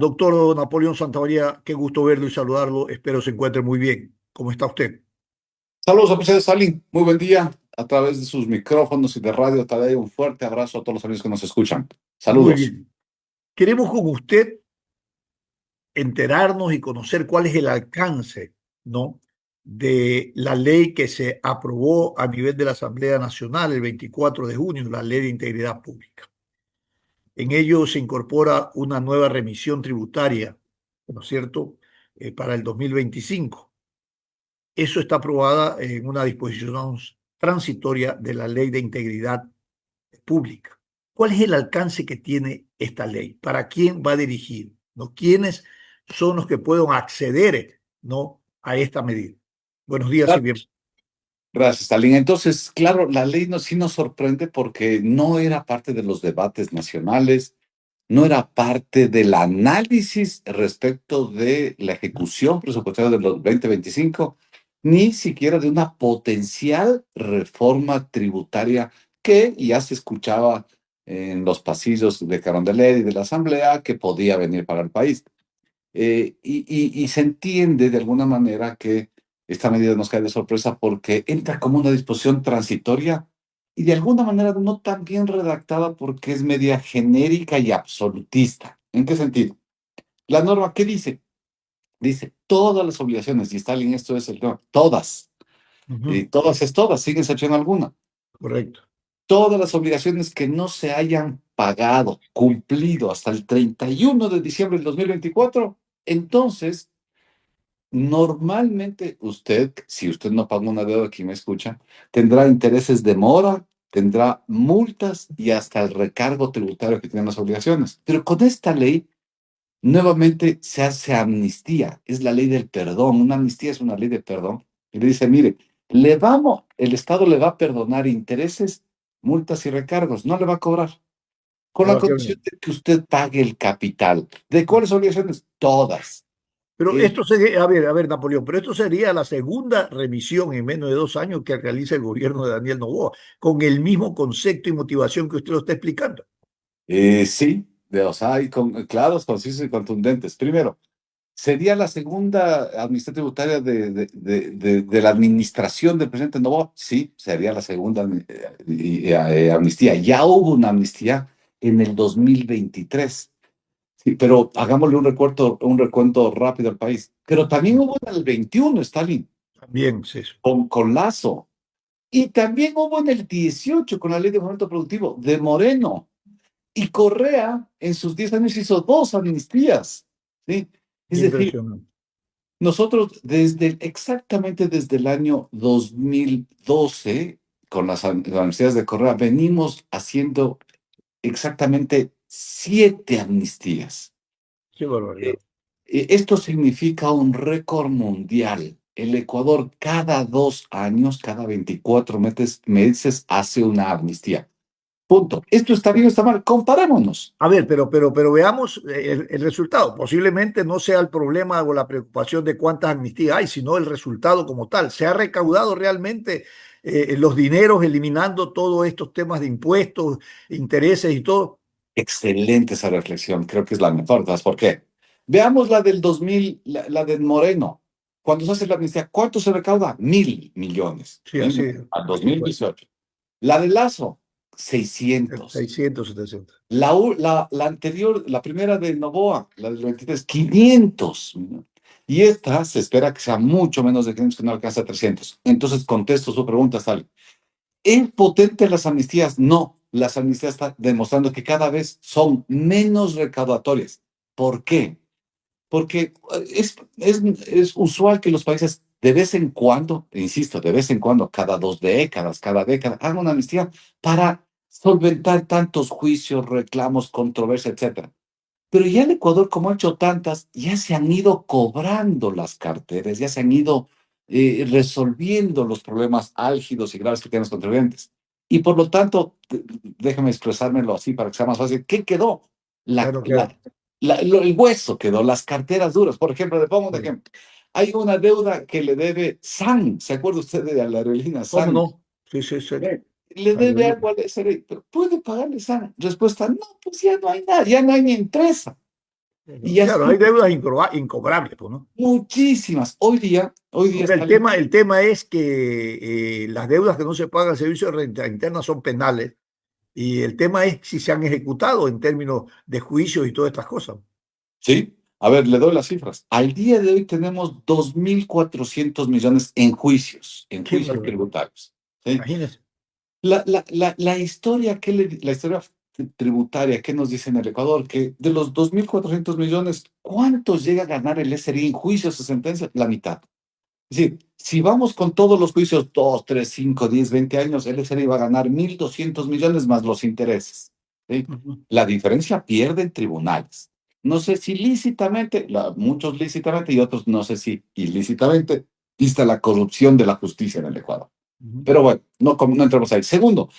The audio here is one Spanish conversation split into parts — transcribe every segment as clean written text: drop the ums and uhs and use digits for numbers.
Doctor Napoleón Santamaría, qué gusto verlo y saludarlo. Espero se encuentre muy bien. ¿Cómo está usted? Saludos, apreciado Stalin. Muy buen día a través de sus micrófonos y de radio. Te doy un fuerte abrazo a todos los amigos que nos escuchan. Muy Saludos. bien. Queremos con usted enterarnos y conocer cuál es el alcance, ¿no?, de la ley que se aprobó a nivel de la Asamblea Nacional el 24 de junio, la Ley de Integridad Pública. En ello se incorpora una nueva remisión tributaria, ¿no es cierto?, para el 2025. Eso está aprobada en una disposición transitoria de la Ley de Integridad Pública. ¿Cuál es el alcance que tiene esta ley? ¿Para quién va dirigir? ¿No? ¿Quiénes son los que pueden acceder, ¿no?, a esta medida? Buenos días y Claro. bien. Gracias, Stalin. Entonces, claro, la ley sí nos sorprende porque no era parte de los debates nacionales, no era parte del análisis respecto de la ejecución presupuestaria de los 2025, ni siquiera de una potencial reforma tributaria que ya se escuchaba en los pasillos de Carondelet y de la Asamblea que podía venir para el país. Y se entiende de alguna manera que esta medida nos cae de sorpresa porque entra como una disposición transitoria y de alguna manera no tan bien redactada porque es media genérica y absolutista. ¿En qué sentido? La norma, ¿qué dice? Dice todas las obligaciones, y Stalin, esto es el tema, todas, y Ujú. todas es todas, sin excepción alguna. Correcto. Todas las obligaciones que no se hayan pagado, cumplido hasta el 31 de diciembre del 2024, entonces normalmente usted, si usted no paga una deuda, aquí me escucha, tendrá intereses de mora, tendrá multas y hasta el recargo tributario que tienen las obligaciones. Pero con esta ley, nuevamente se hace amnistía. Es la ley del perdón. Una amnistía es una ley de perdón. Y le dice, mire, el Estado le va a perdonar intereses, multas y recargos. No le va a cobrar. Con No la va a condición quedar. de que usted pague el capital. ¿De cuáles obligaciones? Todas. Pero Eh, esto sería, a ver, Napoleón, pero esto sería la segunda remisión en menos de 2 años que realiza el gobierno de Daniel Noboa, con el mismo concepto y motivación que usted lo está explicando. Sí, o sea, hay claros, concisos y contundentes. Primero, sería la segunda amnistía tributaria de la administración del presidente Noboa. Sí, sería la segunda amnistía. Ya hubo una amnistía en el 2023. Sí, pero hagámosle un recuento rápido al país. Pero también hubo en el 21, Stalin, También es eso. con Lazo. Y también hubo en el 18 con la ley de fomento productivo de Moreno. Y Correa, en sus 10 años, hizo dos amnistías, ¿sí? Es decir, Impresionante. nosotros exactamente desde el año 2012, con las amnistías de Correa, venimos haciendo exactamente 7 amnistías. Qué barbaridad. Eh, Esto significa un récord mundial. El Ecuador cada 2 años, cada 24 meses, hace una amnistía. Punto. ¿Esto está bien o está mal? Comparémonos. A ver, pero veamos el resultado. Posiblemente no sea el problema o la preocupación de cuántas amnistías hay, sino el resultado como tal. ¿Se ha recaudado realmente los dineros eliminando todos estos temas de impuestos, intereses y todo? Excelente esa reflexión, creo que es la mejor. ¿Sabes por qué? Veamos la del 2000, la del Moreno. Cuando se hace la amnistía, ¿cuánto se recauda? 1.000 millones. Sí, así, A dos así mil fue. dieciocho. La de Lazo, 600. 600, 700. La anterior, la primera de Novoa, la del 23, 500. Y esta se espera que sea mucho menos de 500, que no alcanza a 300. Entonces contesto su pregunta, Sally. ¿Es potente las amnistías? No, las amnistías están demostrando que cada vez son menos recaudatorias. ¿Por qué? Porque es usual que los países de vez en cuando, insisto, de vez en cuando, cada 2 décadas, cada década, hagan una amnistía para solventar tantos juicios, reclamos, controversia, etcétera. Pero ya el Ecuador, como ha hecho tantas, ya se han ido cobrando las carteras, ya se han ido resolviendo los problemas álgidos y graves que tienen los contribuyentes. Y por lo tanto, déjame expresármelo así para que sea más fácil, ¿qué quedó? La, Claro, la, claro. el hueso quedó, las carteras duras. Por ejemplo, le pongo un Sí. ejemplo. Hay una deuda que le debe SAN, ¿se acuerda usted de la aerolínea ¿Cómo SAN? no? Sí, sí, sí. Le debe Aerolínea. algo al SRI, pero ¿puede pagarle SAN? Respuesta, no, pues ya no hay nada, ya no hay ni empresa. Y Claro, hay así, deudas incobrables, pues, ¿no? muchísimas. Hoy día Ahora, está el tema es que las deudas que no se pagan al servicio de renta interna son penales y el tema es si se han ejecutado en términos de juicios y todas estas cosas. ¿sí? A ver, le doy las cifras. Al día de hoy tenemos 2.400 millones en Qué juicios barbaridad. tributarios. ¿Sí? Imagínense. La historia, la historia tributaria que nos dice en el Ecuador, que de los 2.400 millones, ¿cuántos llega a ganar el SRI en juicios o sentencias? La mitad. Es decir, si vamos con todos los juicios, 2, 3, 5, 10, 20 años, el SRI va a ganar 1.200 millones más los intereses. ¿Sí? Ujú, La diferencia pierde en tribunales. No sé si lícitamente, muchos lícitamente y otros no sé si ilícitamente, vista la corrupción de la justicia en el Ecuador. ujú. Pero bueno, no entremos ahí. Segundo,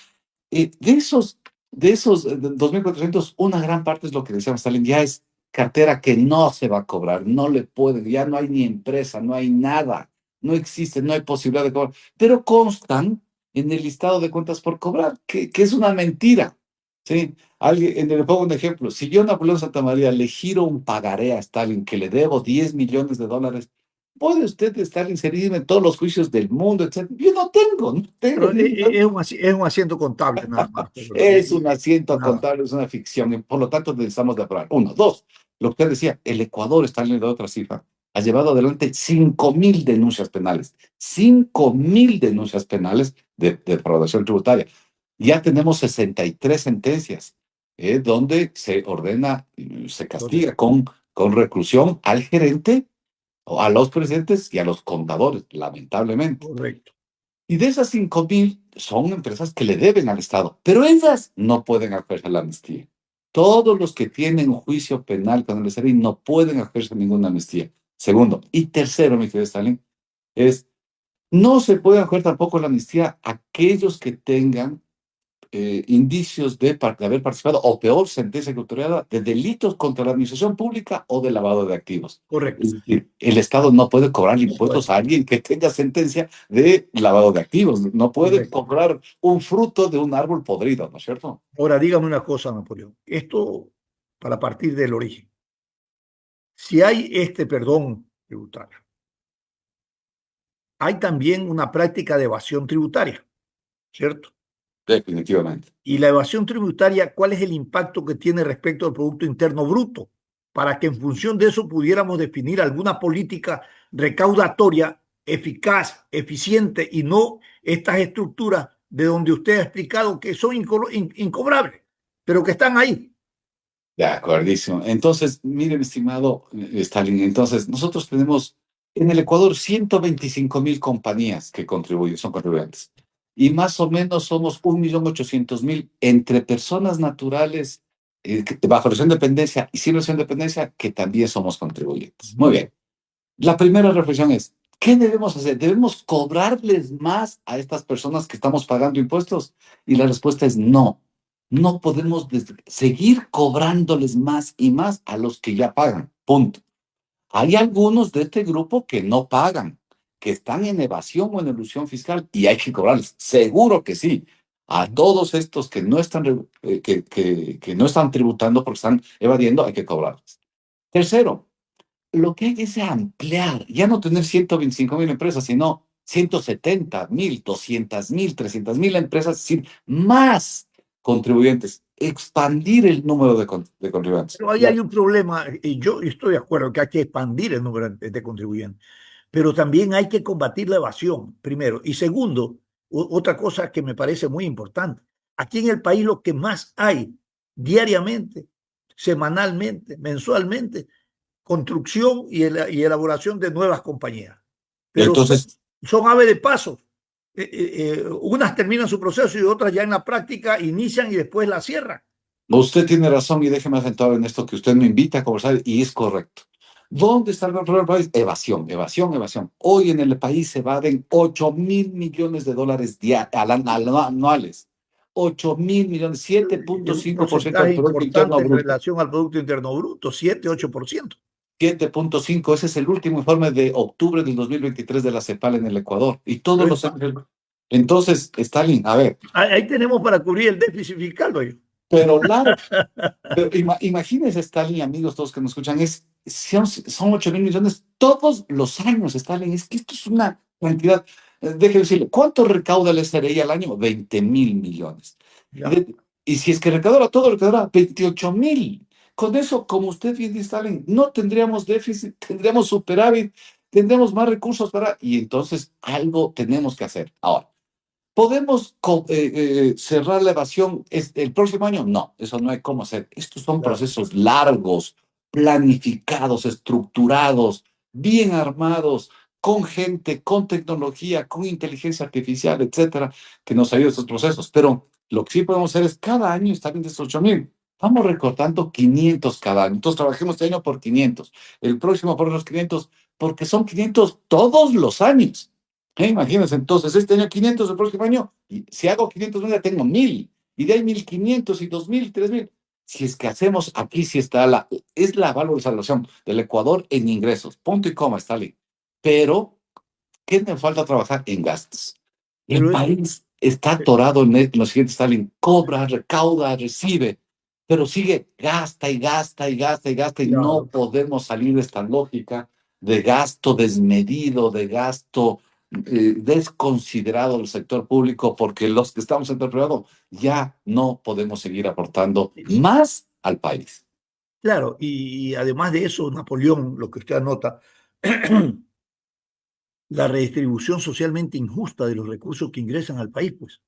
de esos 2.400, una gran parte es lo que decíamos, Stalin, ya es cartera que no se va a cobrar, no le puede, ya no hay ni empresa, no hay nada, no existe, no hay posibilidad de cobrar, pero constan en el listado de cuentas por cobrar, que es una mentira. ¿Sí? Le pongo un ejemplo, si yo, Napoleón Santamaría, le giro un pagaré a Stalin que le debo 10 millones de dólares, ¿puede usted estar inserido en todos los juicios del mundo, etcétera? Yo no tengo Pero ni un. es un asiento contable nada más, pero Es un asiento nada. contable, es una ficción, y por lo tanto necesitamos de aprobar. Uno, dos, lo que usted decía, el Ecuador, está en otra cifra, ha llevado adelante 5.000 denuncias penales, 5.000 denuncias penales de defraudación tributaria. Ya tenemos 63 sentencias, donde se ordena, se castiga con reclusión al gerente, o a los presidentes y a los contadores, lamentablemente. Correcto. Y de esas 5.000 son empresas que le deben al Estado, pero esas no pueden acogerse a la amnistía. Todos los que tienen un juicio penal con el SRI no pueden acogerse a ninguna amnistía. Segundo. Y tercero, mi querido Stalin, es no se puede acoger tampoco a la amnistía aquellos que tengan indicios de haber participado, o peor, sentencia ejecutoriada, de delitos contra la administración pública o de lavado de activos. Correcto. Es decir, el Estado no puede cobrar No puede. impuestos a alguien que tenga sentencia de lavado de activos. No puede Correcto. cobrar un fruto de un árbol podrido, ¿no es cierto? Ahora, dígame una cosa, Napoleón. Esto para partir del origen. Si hay este perdón tributario, hay también una práctica de evasión tributaria, ¿cierto? Definitivamente. Y la evasión tributaria, ¿cuál es el impacto que tiene respecto al Producto Interno Bruto? Para que en función de eso pudiéramos definir alguna política recaudatoria eficaz, eficiente y no estas estructuras de donde usted ha explicado que son incobrables, pero que están ahí. De acuerdísimo. Entonces, mire, mi estimado Stalin, entonces nosotros tenemos en el Ecuador 125.000 compañías que contribuyen, son contribuyentes. Y más o menos somos 1.800.000 entre personas naturales bajo relación de dependencia y sin relación de dependencia que también somos contribuyentes. Muy bien. La primera reflexión es, ¿qué debemos hacer? ¿Debemos cobrarles más a estas personas que estamos pagando impuestos? Y la respuesta es no. No podemos seguir cobrándoles más y más a los que ya pagan. Punto. Hay algunos de este grupo que no pagan, que están en evasión o en elusión fiscal y hay que cobrarles. Seguro que sí. A todos estos que no están, que no están tributando porque están evadiendo, hay que cobrarles. Tercero, lo que hay es ampliar, ya no tener 125.000 empresas, sino 170.000, 200.000, 300.000 empresas, es decir, más contribuyentes, expandir el número de contribuyentes. Pero ahí hay un problema, y yo estoy de acuerdo que hay que expandir el número de contribuyentes, pero también hay que combatir la evasión, primero. Y segundo, otra cosa que me parece muy importante, aquí en el país lo que más hay diariamente, semanalmente, mensualmente, construcción y elaboración de nuevas compañías. Pero Entonces, son ave de paso. Unas terminan su proceso y otras ya en la práctica inician y después la cierran. usted tiene razón y déjeme acentuar en esto que usted me invita a conversar y es correcto. ¿Dónde está el problema del país? Evasión, evasión, evasión. Hoy en el país se evaden 8.000 millones de dólares anuales. 8.000 millones, Es un 7.5% del porcentaje Producto importante Interno en Bruto. relación al Producto Interno Bruto, 7-8%. 7.5, ese es el último informe de octubre del 2023 de la CEPAL en el Ecuador. Y todos Pero los años. Entonces, Stalin, a ver, ahí tenemos para cubrir el déficit fiscal, ¿no? pero largo. Pero imagínense, Stalin, amigos, todos que nos escuchan, son 8.000 millones todos los años, Stalin. Es que esto es una cantidad. Déjeme decirle, ¿cuánto recauda el SRI al año? 20.000 millones. Y, Ya, y si es que recaudara todo, recaudara 28.000. Con eso, como usted bien dice, Stalin, no tendríamos déficit, tendríamos superávit, tendríamos más recursos para. Y entonces algo tenemos que hacer. Ahora. ¿Podemos cerrar la evasión el próximo año? No, eso no hay cómo hacer. Estos son claro. procesos largos, planificados, estructurados, bien armados, con gente, con tecnología, con inteligencia artificial, etcétera, que nos ayude a estos procesos. Pero lo que sí podemos hacer es cada año estar en estos 8.000. Vamos recortando 500 cada año. Entonces trabajemos este año por 500, el próximo por los 500, porque son 500 todos los años. Imagínense, entonces, este año 500, el próximo año, y si hago 500, ya tengo 1.000, y de ahí 1.500 y 2.000, 3.000. Si es que hacemos aquí, si está es la valorización del Ecuador en ingresos, punto y coma, está ahí. Pero, ¿qué me falta trabajar en gastos? El Pero país está eh, atorado en los siguientes, Stalin, cobra, recauda, recibe, pero sigue, gasta y gasta y gasta y gasta, y no claro. podemos salir de esta lógica de gasto desmedido, de gasto desconsiderado del sector público, porque los que estamos en el privado ya no podemos seguir aportando más al país. Claro, y además de eso, Napoleón, lo que usted anota, la redistribución socialmente injusta de los recursos que ingresan al país, pues.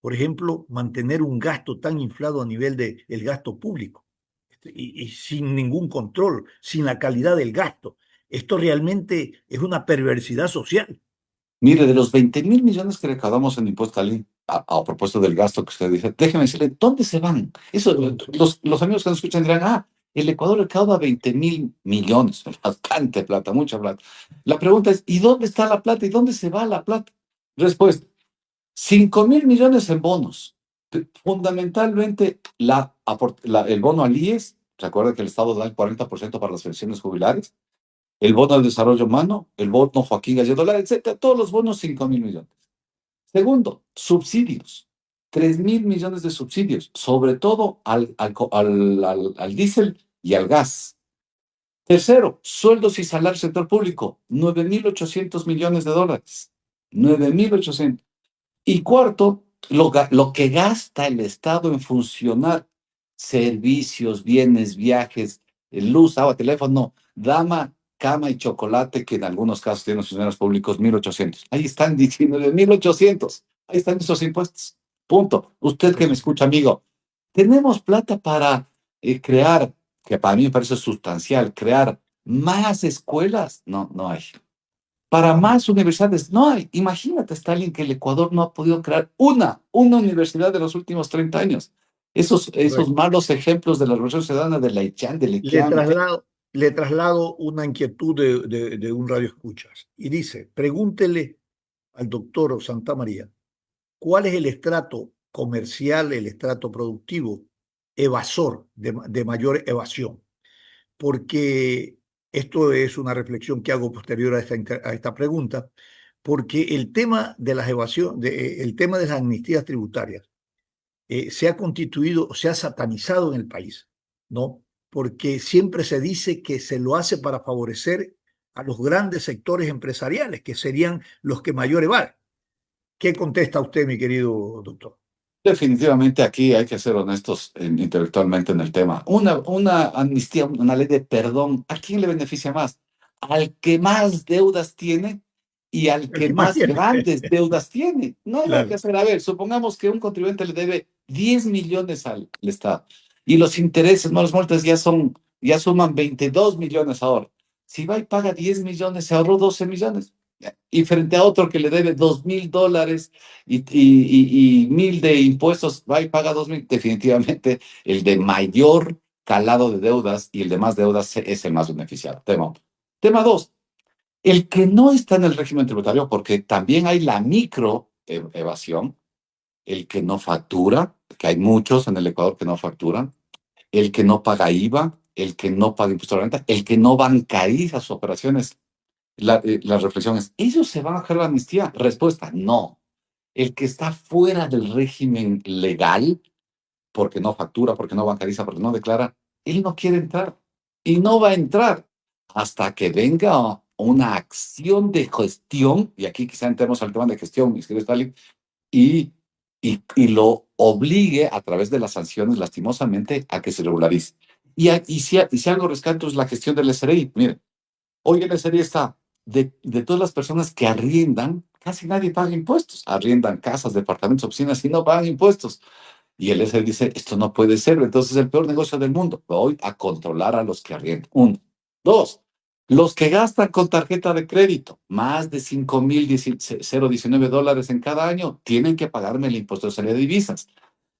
Por ejemplo, mantener un gasto tan inflado a nivel del gasto público y sin ningún control, sin la calidad del gasto. Esto realmente es una perversidad social. Mire, de los 20.000 millones que recaudamos en impuesto a propósito del gasto que usted dice, déjeme decirle, ¿dónde se van? Eso, los amigos que nos escuchan dirán, el Ecuador recauda 20.000 millones, bastante plata, mucha plata. La pregunta es, ¿y dónde está la plata? ¿Y dónde se va la plata? Respuesta, 5.000 millones en bonos. Fundamentalmente, el bono al IES, ¿se acuerda que el Estado da el 40% para las pensiones jubilares? El bono al desarrollo humano, el bono Joaquín Gallardo, etcétera, todos los bonos 5.000 millones. Segundo, subsidios, 3.000 millones de subsidios, sobre todo al diésel y al gas. Tercero, sueldos y salarios del sector público, 9.800 millones de dólares. 9.800. Y cuarto, lo que gasta el Estado en funcionar servicios, bienes, viajes, luz, agua, teléfono, dama, cama y chocolate, que en algunos casos tienen los funcionarios públicos 1.800. Ahí están diciendo de 1.800. Ahí están esos impuestos. Punto. Usted que me Pues, escucha, amigo, tenemos plata para crear, que para mí me parece sustancial, crear más escuelas. No, no hay. Para más universidades, no hay. Imagínate, Stalin, que el Ecuador no ha podido crear una universidad de los últimos 30 años. Esos correcto. malos ejemplos de la Revolución Ciudadana, de la ICHAN, del Le ICAM, traslado, le traslado una inquietud de un radio escuchas y dice, pregúntele al doctor Santa María, ¿cuál es el estrato comercial, el estrato productivo evasor de mayor evasión? Porque esto es una reflexión que hago posterior a esta pregunta, porque el tema de las el tema de las amnistías tributarias se ha constituido, se ha satanizado en el país, ¿no? Porque siempre se dice que se lo hace para favorecer a los grandes sectores empresariales, que serían los que mayor evaden. ¿Qué contesta usted, mi querido doctor? definitivamente aquí hay que ser honestos intelectualmente en el tema. Una amnistía, una ley de perdón, ¿a quién le beneficia más? Al que más deudas tiene y al El que que más más tiene. grandes deudas tiene. No hay nada que Claro. hacer. A ver, supongamos que un contribuyente le debe 10 millones al Estado y los intereses, no las multas ya suman 22 millones ahora. Si va y paga 10 millones, se ahorró 12 millones. Y frente a otro que le debe $2.000 y 1.000 de impuestos, va y paga 2.000. Definitivamente, el de mayor calado de deudas y el de más deudas es el más beneficiado. Tema uno. Tema dos, el que no está en el régimen tributario, porque también hay la micro evasión, el que no factura, que hay muchos en el Ecuador que no facturan, el que no paga IVA, el que no paga impuesto a la renta, el que no bancariza sus operaciones. La reflexión es, ¿ellos se van a dejar la amnistía? Respuesta, no. El que está fuera del régimen legal porque no factura, porque no bancariza, porque no declara, él no quiere entrar y no va a entrar hasta que venga una acción de gestión, y aquí quizá entremos al tema de gestión, mis queridos Stalin, y, y lo obligue a través de las sanciones, lastimosamente, a que se regularice. Y si algo rescato es la gestión del SRI. Mire, hoy el SRI está, de todas las personas que arriendan, casi nadie paga impuestos. Arriendan casas, departamentos, oficinas y no pagan impuestos. Y el SRI dice, esto no puede ser, entonces es el peor negocio del mundo. Voy a controlar a los que arriendan. Uno. Dos, los que gastan con tarjeta de crédito, más de 5.019 dólares en cada año, tienen que pagarme el impuesto de salida de divisas.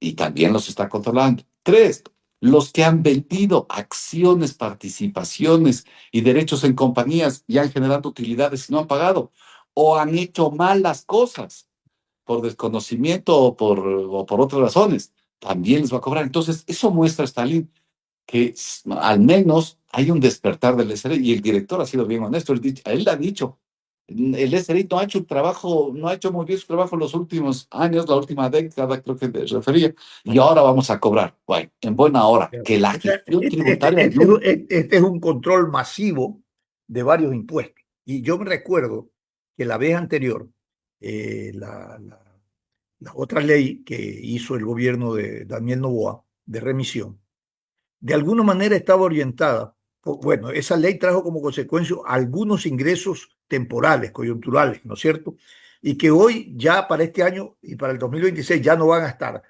Y también los está controlando. Tres, los que han vendido acciones, participaciones y derechos en compañías y han generado utilidades y no han pagado, o han hecho malas cosas por desconocimiento o por otras razones, también les va a cobrar. Entonces, eso muestra, Stalin, que al menos hay un despertar del SRI y el director ha sido bien honesto. Él ha dicho, el SRI no ha hecho un trabajo, no ha hecho muy bien su trabajo en los últimos años, la última década, creo que te refería, y ahora vamos a cobrar. Bueno, en buena hora, que la O sea, gestión tributaria no. este es un control masivo de varios impuestos. Y yo me recuerdo que la vez anterior, la otra ley que hizo el gobierno de Daniel Noboa de remisión, de alguna manera estaba orientada. Bueno, esa ley trajo como consecuencia algunos ingresos temporales, coyunturales, ¿no es cierto? Y que hoy ya para este año y para el 2026 ya no van a estar.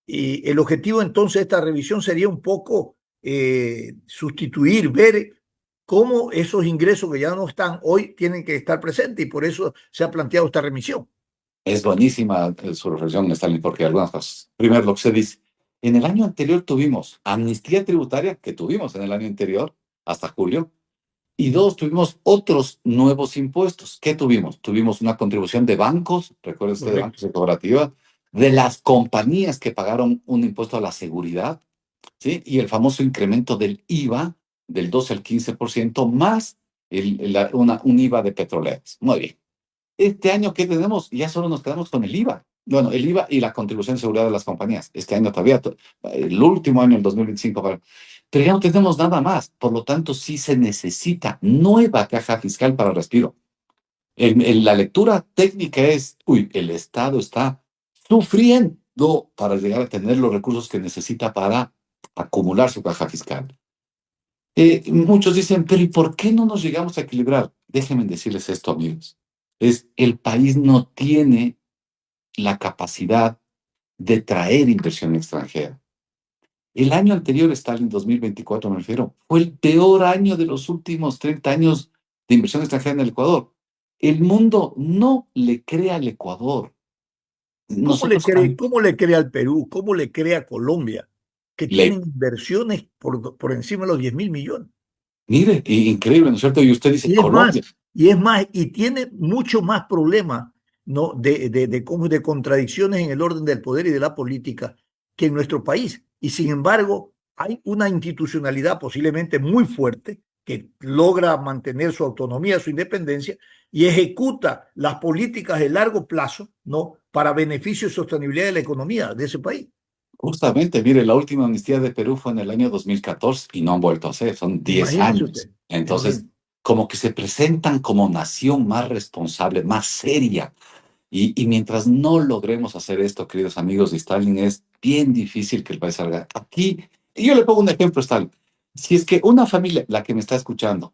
Y el objetivo entonces de esta revisión sería un poco sustituir, ver cómo esos ingresos que ya no están hoy tienen que estar presentes y por eso se ha planteado esta remisión. Es buenísima su reflexión, Stalin, porque algunas cosas. Primero, lo que se dice. En el año anterior tuvimos amnistía tributaria, que tuvimos en el año anterior, hasta julio, y dos, tuvimos otros nuevos impuestos. ¿Qué tuvimos? Tuvimos una contribución de bancos, recuerde usted, de Correcto. bancos de cooperativa, de las compañías que pagaron un impuesto a la seguridad, ¿sí? Y el famoso incremento del IVA del 12 al 15%, más un IVA de petroleras. Muy bien. Este año, ¿qué tenemos? Ya solo nos quedamos con el IVA. Bueno, el IVA y la contribución de seguridad de las compañías. Este año todavía, el último año, el 2025, pero ya no tenemos nada más. Por lo tanto, sí se necesita nueva caja fiscal para respiro. La lectura técnica es, uy, el Estado está sufriendo para llegar a tener los recursos que necesita para acumular su caja fiscal. Muchos dicen, pero ¿y por qué no nos llegamos a equilibrar? Déjenme decirles esto, amigos. El país no tiene la capacidad de traer inversión extranjera. El año anterior, Stalin, 2024, me refiero, fue el peor año de los últimos 30 años de inversión extranjera en el Ecuador. El mundo no le cree al Ecuador. Nosotros Cómo le cree al Perú? ¿Cómo le cree a Colombia? Que le, tienen inversiones por encima de los 10.000 millones. mire, increíble, ¿no es cierto? Y usted dice, Y es más, Colombia. y tiene mucho más problemas, ¿no? De contradicciones en el orden del poder y de la política que en nuestro país. Y sin embargo, hay una institucionalidad posiblemente muy fuerte que logra mantener su autonomía, su independencia y ejecuta las políticas de largo plazo, ¿no? Para beneficio y sostenibilidad de la economía de ese país. Justamente, mire, la última amnistía de Perú fue en el año 2014 y no han vuelto a hacer, son 10 Imagínese años. usted, Entonces, imagínese. como que se presentan como nación más responsable, más seria. Y mientras no logremos hacer esto, queridos amigos de Stalin, es bien difícil que el país salga. Aquí, y yo le pongo un ejemplo, Stalin. Si es que una familia, la que me está escuchando,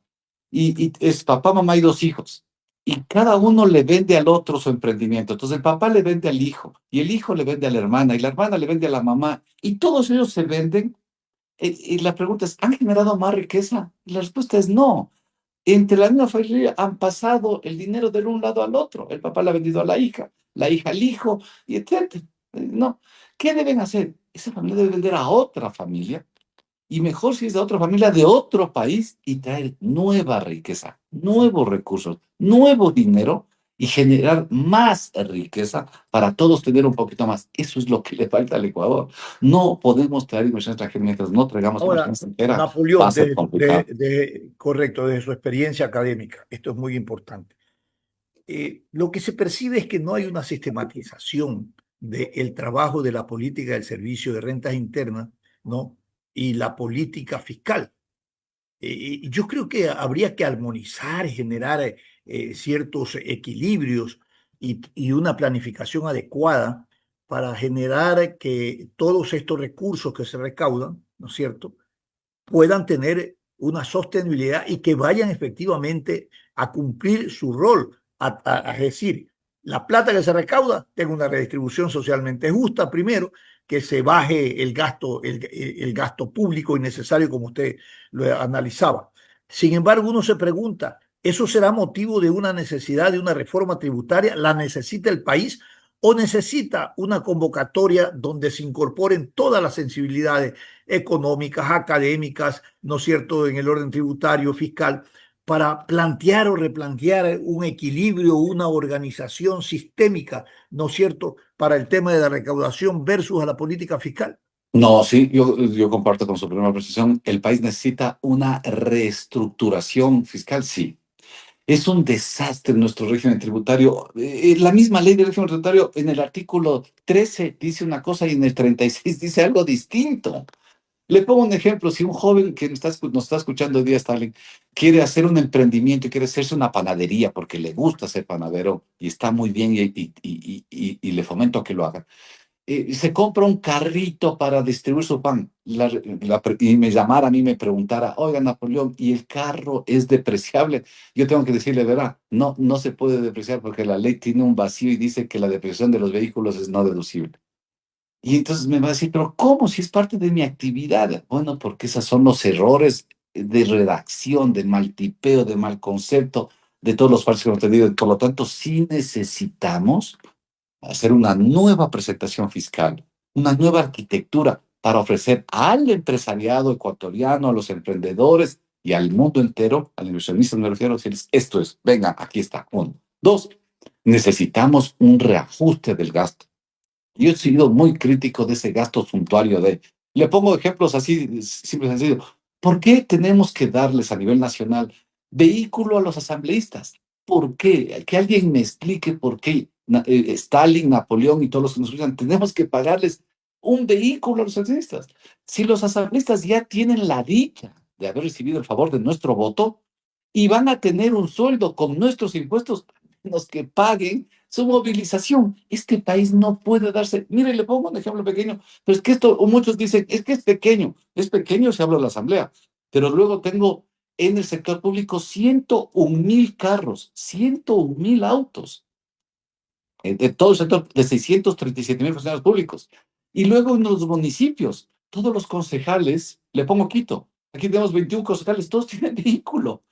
y es papá, mamá y dos hijos, y cada uno le vende al otro su emprendimiento. Entonces el papá le vende al hijo, y el hijo le vende a la hermana, y la hermana le vende a la mamá, y todos ellos se venden. Y la pregunta es, ¿han generado más riqueza? Y la respuesta es no. Entre la misma familia han pasado el dinero de un lado al otro. El papá le ha vendido a la hija al hijo, y etcétera. No. ¿Qué deben hacer? Esa familia debe vender a otra familia, y mejor si es de otra familia, de otro país, y traer nueva riqueza, nuevos recursos, nuevo dinero, y generar más riqueza para todos tener un poquito más. Eso es lo que le falta al Ecuador. No podemos traer inversión extranjera mientras no traigamos inversión Ahora, extranjera. Va a Napoleón, ser complicado. correcto, de su experiencia académica, esto es muy importante. Lo que se percibe es que no hay una sistematización del trabajo de la política del servicio de rentas internas, ¿no? Y la política fiscal. Yo creo que habría que armonizar, generar ciertos equilibrios y una planificación adecuada para generar que todos estos recursos que se recaudan, ¿no es cierto?, puedan tener una sostenibilidad y que vayan efectivamente a cumplir su rol, es decir, la plata que se recauda tenga una redistribución socialmente justa primero, que se baje el gasto público innecesario como usted lo analizaba. Sin embargo, uno se pregunta, ¿eso será motivo de una necesidad de una reforma tributaria? ¿La necesita el país? ¿O necesita una convocatoria donde se incorporen todas las sensibilidades económicas, académicas, ¿no es cierto?, en el orden tributario, fiscal, para plantear o replantear un equilibrio, una organización sistémica, ¿no es cierto?, para el tema de la recaudación versus a la política fiscal? No, sí, yo comparto con su primera precisión. El país necesita una reestructuración fiscal, sí. Es un desastre nuestro régimen tributario. La misma ley del régimen tributario en el artículo 13 dice una cosa y en el 36 dice algo distinto. Le pongo un ejemplo, si un joven que nos está escuchando hoy día, Stalin, quiere hacer un emprendimiento y quiere hacerse una panadería porque le gusta ser panadero y está muy bien y le fomento a que lo haga, se compra un carrito para distribuir su pan y me llamara a mí, me preguntara, oiga, Napoleón, ¿y el carro es depreciable? Yo tengo que decirle, verá, no, no se puede depreciar porque la ley tiene un vacío y dice que la depreciación de los vehículos es no deducible. Y entonces me va a decir, pero ¿cómo? Si es parte de mi actividad. Bueno, porque esos son los errores de redacción, de mal tipeo, de mal concepto, de todos los falsos que hemos tenido. Por lo tanto, sí necesitamos hacer una nueva presentación fiscal, una nueva arquitectura para ofrecer al empresariado ecuatoriano, a los emprendedores y al mundo entero, al inversionista, me refiero, decirles, esto es, venga, aquí está, uno. Dos, necesitamos un reajuste del gasto. Yo he sido muy crítico de ese gasto suntuario le pongo ejemplos así, simple y sencillo. ¿Por qué tenemos que darles a nivel nacional vehículo a los asambleístas? ¿Por qué? Que alguien me explique por qué Stalin, Napoleón y todos los que nos escuchan tenemos que pagarles un vehículo a los asambleístas. Si los asambleístas ya tienen la dicha de haber recibido el favor de nuestro voto y van a tener un sueldo con nuestros impuestos, los que paguen su movilización. Este país no puede darse. Mire, le pongo un ejemplo pequeño, pero es que esto, o muchos dicen, es que es pequeño si hablo de la asamblea, pero luego tengo en el sector público 101,000 carros, 101,000 autos, de todo el sector de 637,000 funcionarios públicos. Y luego en los municipios, todos los concejales, le pongo Quito, aquí tenemos 21 concejales, todos tienen vehículo.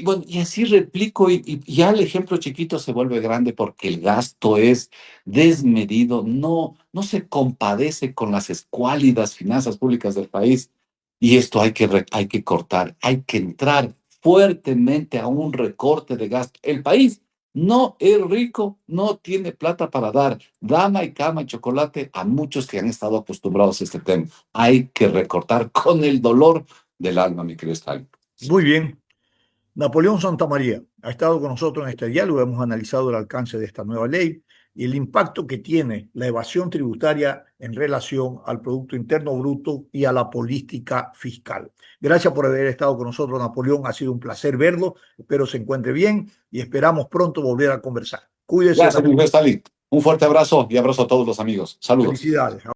Bueno, y así replico, y ya el ejemplo chiquito se vuelve grande porque el gasto es desmedido, no se compadece con las escuálidas finanzas públicas del país. Y esto hay que cortar, hay que entrar fuertemente a un recorte de gasto. El país no es rico, no tiene plata para dar dama y cama y chocolate a muchos que han estado acostumbrados a este tema. Hay que recortar con el dolor del alma, mi querido Stalin. Muy bien. Napoleón Santamaría ha estado con nosotros en este diálogo, hemos analizado el alcance de esta nueva ley y el impacto que tiene la evasión tributaria en relación al Producto Interno Bruto y a la política fiscal. Gracias por haber estado con nosotros, Napoleón. Ha sido un placer verlo. Espero se encuentre bien y esperamos pronto volver a conversar. Cuídese, Gracias, mi Napoleón. querido Stalin. Un fuerte abrazo y abrazo a todos los amigos. Saludos. Felicidades.